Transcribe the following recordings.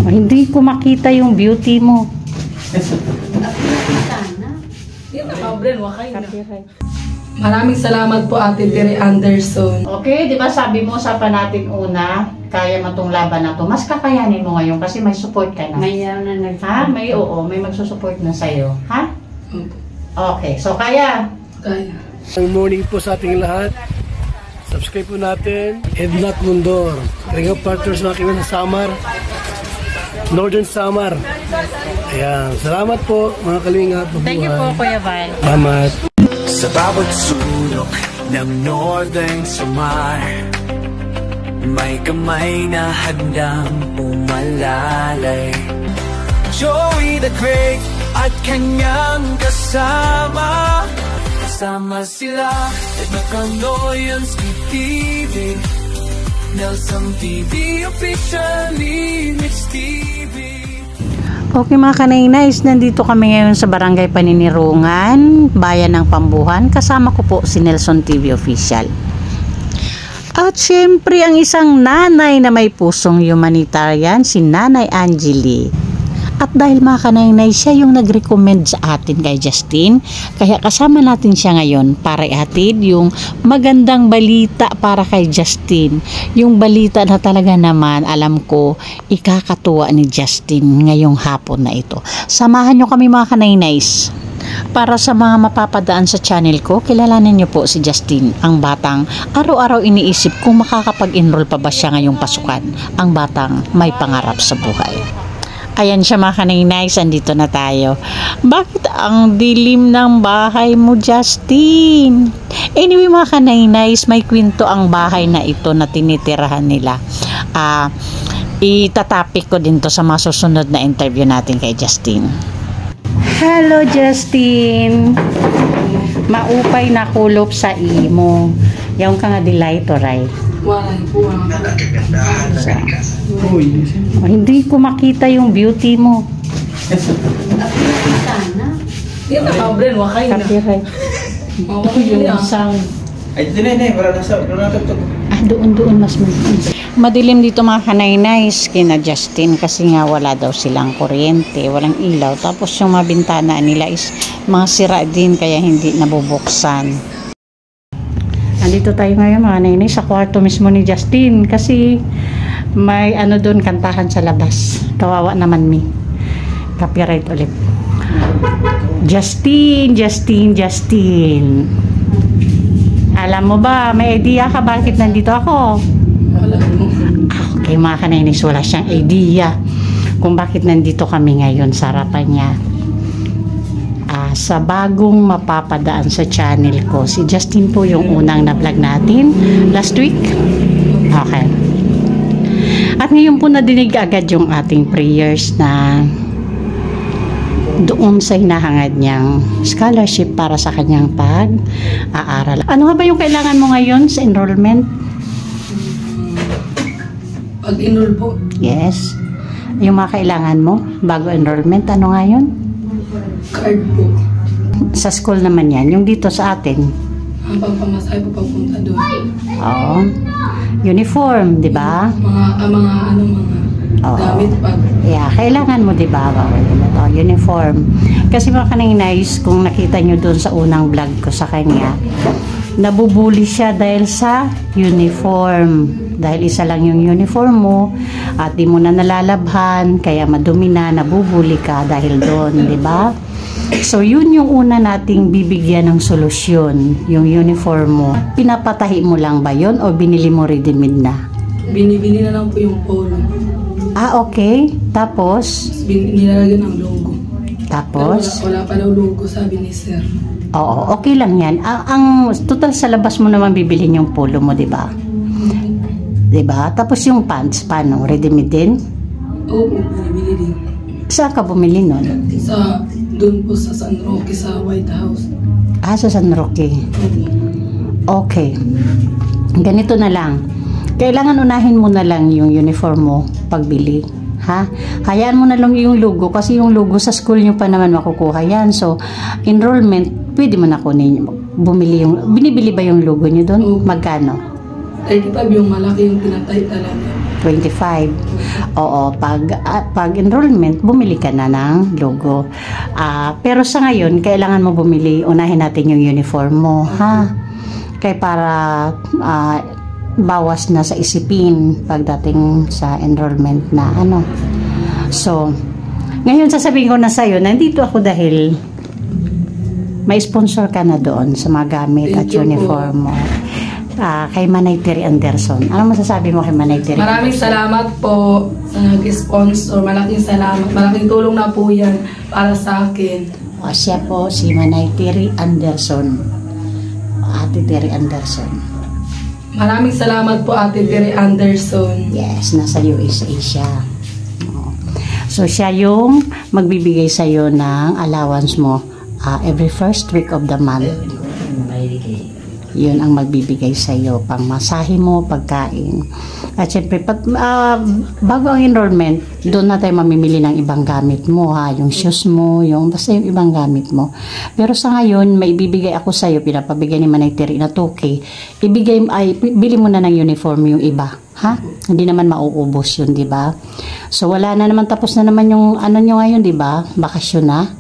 Hindi ko makita yung beauty mo. Maraming salamat po Ate Tere Anderson. Okay, di ba sabi mo sa pa natin una, kaya mo tong laban na to. Mas kakayanin mo ngayon kasi may support ka na. Mayroon na nag... Ha? May may magsusupport na sa'yo. Ha? Okay, so kaya? Kaya. Good morning po sa ating lahat. Subscribe po natin. Ednat Mundor. Ring of Partners mga kaibigan sa Samar. Northern Samar. Ayan. Salamat po mga kalingap. Thank you po, Kuya Val. Salamat. Sa bawat sulok ng Northern Samar, may kamay na handang pumalalay. Joey the Great at kanyang kasama, kasama sila at Nakanoyanski TV, Nelson TV, officially Mix TV. Okay mga kanainays, nandito kami ngayon sa Barangay Paninirungan, Bayan ng Pambuhan. Kasama ko po si Nelson TV Official. At syempre ang isang nanay na may pusong humanitarian, si Nanay Angeli. At dahil mga kanainay, siya yung nag-recommend sa atin kay Justin, kaya kasama natin siya ngayon para ihatid yung magandang balita para kay Justin. Yung balita na talaga naman, alam ko, ikakatuwa ni Justin ngayong hapon na ito. Samahan nyo kami mga kanainays. Para sa mga mapapadaan sa channel ko, kilalanin niyo po si Justin, ang batang araw-araw iniisip kung makakapag-enroll pa ba siya ngayong pasukan. Ang batang may pangarap sa buhay. Ayan siya mga kanainays, andito na tayo. Bakit ang dilim ng bahay mo, Justin? Anyway mga kanainays, may kwento ang bahay na ito na tinitirahan nila. Itatapik ko din to sa mga susunod na interview natin kay Justin. Hello Justin! Maupay na kulop sa imo. Yung ka nga delight, right? Walay po ang hindi ko makita yung beauty mo. Hindi na ka-brain, wakay na. Copyright. Yung sound. Ay, dinay, para nasa, doon mas madilim dito mga kanainays kina Justin kasi nga wala daw silang kuryente, walang ilaw. Tapos yung mga bintana nila is mga sira din kaya hindi nabubuksan. Nandito tayo ngayon mga kanainays sa kwarto mismo ni Justin kasi may ano doon kantahan sa labas. Kawawa naman mi. Copyright ulit. Justin. Alam mo ba, may idea ka bakit nandito ako? Wala mo. Okay mga kanainays, wala siyang idea kung bakit nandito kami ngayon sa harapan niya. Sa bagong mapapadaan sa channel ko, si Justin po yung unang na-vlog natin last week. Okay. At ngayon po nadinig agad yung ating prayers na doon sa hinahangad niyang scholarship para sa kanyang pag-aaral. Ano nga ba yung kailangan mo ngayon sa enrollment? Pag-enroll po? Yes. Yung mga kailangan mo bago enrollment, ano nga yun? Card po. Sa school naman yan. Yung dito sa atin. Ang pagpamasahe po pagpunta doon. Oo. Uniform, di ba? Mga gamit pa. Yeah, kailangan mo, di ba? Uniform. Kasi mga kanainays, kung nakita nyo doon sa unang vlog ko sa kanya, nabubuli siya dahil sa uniform. Dahil isa lang yung uniform mo at di mo na nalalabhan, kaya madumi na, nabubuli ka dahil doon, di ba? So, yun yung una nating bibigyan ng solusyon, yung uniform mo. Pinapatahi mo lang ba yun o binili mo ready-made na? Binibili na lang po yung polo. Okay. Tapos? Nilalagyan ng logo. Tapos? Wala pa daw logo, sabi ni sir. Oo, okay lang yan. Ang total sa labas mo naman bibilhin yung polo mo, di ba? Di ba? Tapos yung pants, paano? Ready-made din? Oo, binibili din. Saan ka bumili nun? Doon po sa San Roque, sa White House. Sa San Roque. Okay. Ganito na lang. Kailangan unahin mo na lang yung uniform mo pagbili. Ha? Hayaan mo na lang yung logo kasi yung logo sa school nyo pa naman makukuha yan. So, enrollment, pwede mo na kunin. Bumili yung, binibili ba yung logo nyo doon? Magkano? 35 yung malaki yung pinatay talaga. 25. Oo, pag enrollment, bumili ka na ng logo. Pero sa ngayon, kailangan mo bumili, unahin natin yung uniform mo, ha? Kaya para bawas na sa isipin pagdating sa enrollment na ano. So, ngayon sasabihin ko na sa'yo, nandito ako dahil may sponsor ka na doon sa mga gamit at uniform mo. Kay Manay Terry Anderson. Ano masasabi mo kay Manay Terry? Maraming salamat po sa nag-sponsor. Malaking salamat. Malaking tulong na po yan para sa akin. Siya po si Manay Terry Anderson. Ate Terry Anderson. Maraming salamat po Ate Terry Anderson. Yes, nasa USA siya. So siya yung magbibigay sa iyo ng allowance mo every first week of the month. Yun ang magbibigay sa iyo, pang masahe mo, pagkain. At syempre, bago ang enrollment, doon na tayo mamimili ng ibang gamit mo, ha? Yung shoes mo, basta yung ibang gamit mo. Pero sa ngayon, may ibibigay ako sa iyo, pinapabigay ni Manay Terry na 2K. Bili mo na ng uniform yung iba, ha? Hindi naman mauubos yun, di ba? So, wala na naman, tapos na naman yung ano nyo ngayon, di ba? Bakasyon na.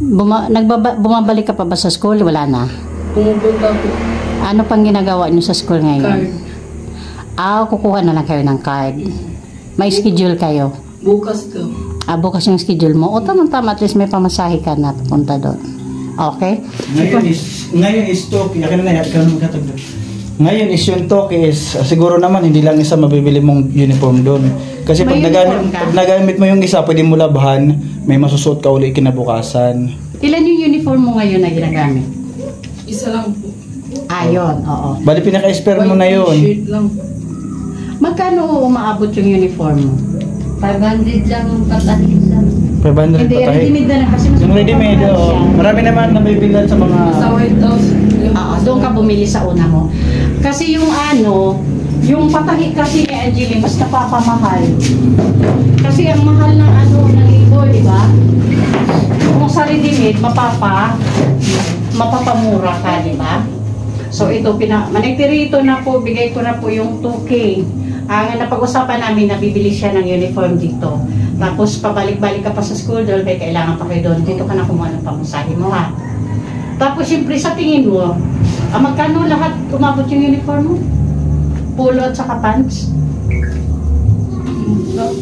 Bumabalik ka pa ba sa school? Wala na. Pumupunta po. Ano pang ginagawa niyo sa school ngayon? Card. Kukuha na lang kayo ng card. May schedule kayo? Bukas daw. Bukas yung schedule mo. O tama-tama, at least may pamasahe ka na pupunta doon. Okay? Ngayon is Toki. Ngayon is yung Toki is siguro naman hindi lang isa mabibili mong uniform doon. Kasi pag nagamit mo yung isa, pwede mo labahan, may masusuot ka uli kinabukasan. Ilan yung uniform mo ngayon na ginagamit? Isa lang po. Yun, oo. Bali pinaka-expert mo na yun. T-shirt lang. Magkano umaabot yung uniform mo? 500 lang ang patahit lang. 500 Hindi, patahi. ready-made na lang kasi mas Yung ready-made, mura siya. marami naman nabibilan sa mga... Sa White House. Doon ka bumili sa una mo. Kasi yung yung patahi kasi ni Angeline, mas napapamahal. Kasi ang mahal ng ng labor, di ba? Kung sa ready-made, mapapamura ka, di ba? So ito, managtirito na po, bigay ko na po yung 2K. Ang napag-usapan namin, nabibili siya ng uniform dito. Tapos pabalik-balik ka pa sa school, dahil may kailangan pa kayo doon. Dito ka na kumuha ng pamasahe mo, ha? Tapos siyempre sa tingin mo, magkano lahat umabot yung uniform mo? Polo at saka pants?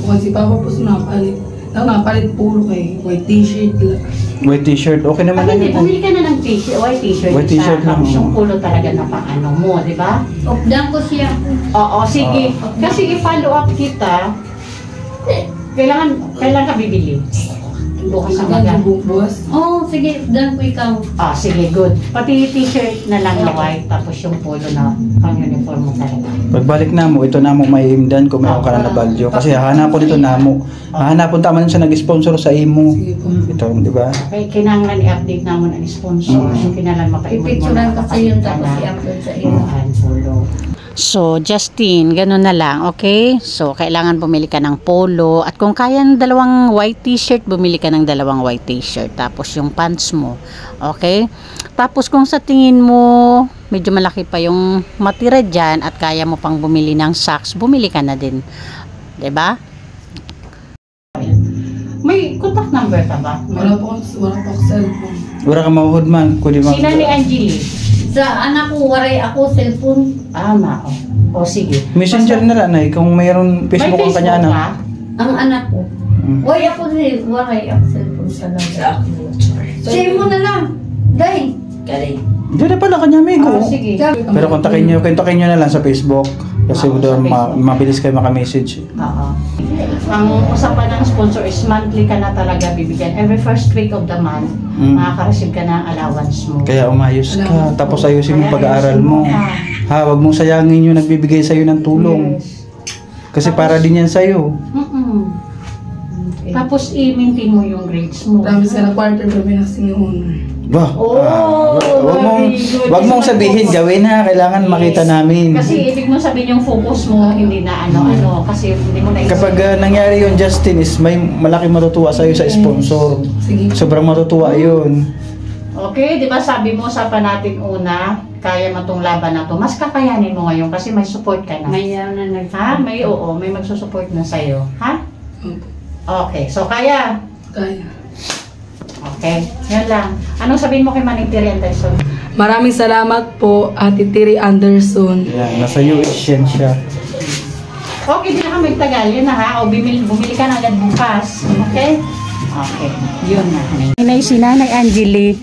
Kasi Papa po napalit polo kay white t-shirt lang. White t-shirt, okay naman na Hindi, yun. bumili ka na ng t-shirt, white t-shirt. White t-shirt lang. Tapos yung polo talaga na pang mo, di ba? Opdan ko siya. Oo, sige. Kasi i-follow up kita, kailan ka bibili? Bukas ang maga. Bukas. Sige, opdan ko ikaw. Sige, good. Pati t-shirt na lang na white, tapos yung polo na pang uniform mo talaga. Pagbalik na mo, ito na mo may imdan kung mayroon ka na balyo. Kasi hahanapon dito na mo. Hahanapon tama siya nag-sponsor sa imo. Sige po. Ito, di ba? Okay, kinanglan i-update na mo ng sponsor. Yung kinalan makaimod mo Pipicturean kasi yun tapos i-upload sa iyo. polo. So, Justin, gano'n na lang, okay? So, kailangan bumili ka ng polo. At kung kaya ng dalawang white t-shirt, bumili ka ng dalawang white t-shirt. Tapos yung pants mo, okay? Tapos kung sa tingin mo, medyo malaki pa yung matira dyan at kaya mo pang bumili ng socks, bumili ka na din. 'Di ba? May contact number ka ba? Wala po akong cellphone. Wala ka mauhod man. Kundi Sila ni Angeli. Sa anak ko, waray ako cellphone. O sige. Messenger na lang ay kung mayroon Facebook ang kanya na. ka? Ang anak ko. Oy, ako waray ako cellphone sa laga. Say mo na lang. Day. Diyan na pala kanya amigo. Sige. Pero kontakin nyo na lang sa Facebook. Kasi doon mabilis kayo makamessage. Oo. Ang usapan ng sponsor is monthly ka na talaga bibigyan. Every first week of the month, makaka-receive ka ng allowance mo. Kaya umayos ka. Tapos ayusin mo pag-aaral mo. Ha, wag mong sayangin yung nagbibigay sa'yo ng tulong. Yes. Kasi para din yan sa'yo. Okay. Tapos i-maintain mo yung grades mo. Promise ka na quarter kami na sinihon. Bah, wag mong sabihin, gawin ha. Kailangan makita namin. Kasi ibig mo sabihin yung focus mo, hindi na ano-ano. Kasi hindi mo na Kapag nangyari yung Justin is may malaking matutuwa sa'yo sa sponsor. Sige. Sobrang matutuwa yun. Okay, di ba sabi mo sa natin una, kaya mo tong laban na to. Mas kakayanin mo ngayon kasi may support ka na. May na Ha? May magsusupport na sa'yo. Ha? Okay, so kaya? Kaya. Okay, yan lang. Anong sabihin mo kay Manny Tiri Anderson? Maraming salamat po, Ate Tiri Anderson. Yan, nasa US yan siya. Okay, di na ka magtagal. Yun na ha. O bumili ka na agad bukas. Okay? Okay. Yun na. Inay si Nanay Angeli,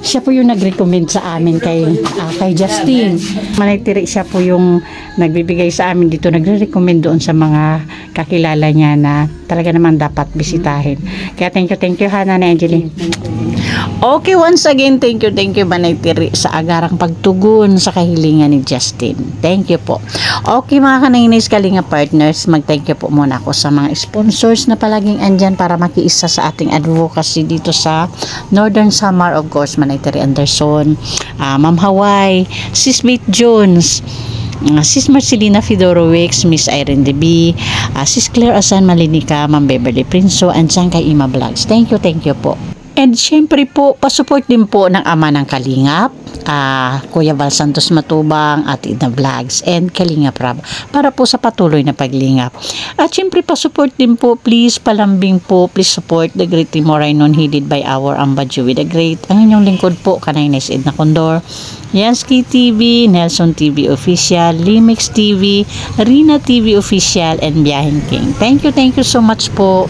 siya po yung nag-recommend sa amin kay Justin. Manay Tiri, siya po yung nagbibigay sa amin dito. Nagre-recommend doon sa mga kakilala niya na talaga naman dapat bisitahin. Kaya thank you ha, Nanay Angeli. Okay, once again, thank you Manay Tiri sa agarang pagtugon sa kahilingan ni Justin. Thank you po. Okay mga kanaynays, Kalinga partners, mag-thank you po muna ako sa mga sponsors na palaging andyan para makiisa sa ating advocacy dito sa Northern Samar, of course, Manay Tiri Anderson, Ma'am Hawaii, Sis Bate Jones, Sis Marcelina Fedorowicz, Miss Irene DB, Sis Claire Asan Malinica, Ma'am Beverly Prinso, and dyan kay Ima Vlogs. Thank you po. And syempre po, pasupport din po ng ama ng Kalingap, Kuya Val Santos Matubang, at Ina Vlogs, and Kalingap Rab, para po sa patuloy na paglingap. At syempre pasupport din po, please, palambing po, please support the Great Timoray Non headed by our Ambadju with the Great. Ang inyong lingkod po, Kanaynays Edna Condor, Yansky TV, Nelson TV Official, Limix TV, Rina TV Official, and Biyaheng King. Thank you so much po.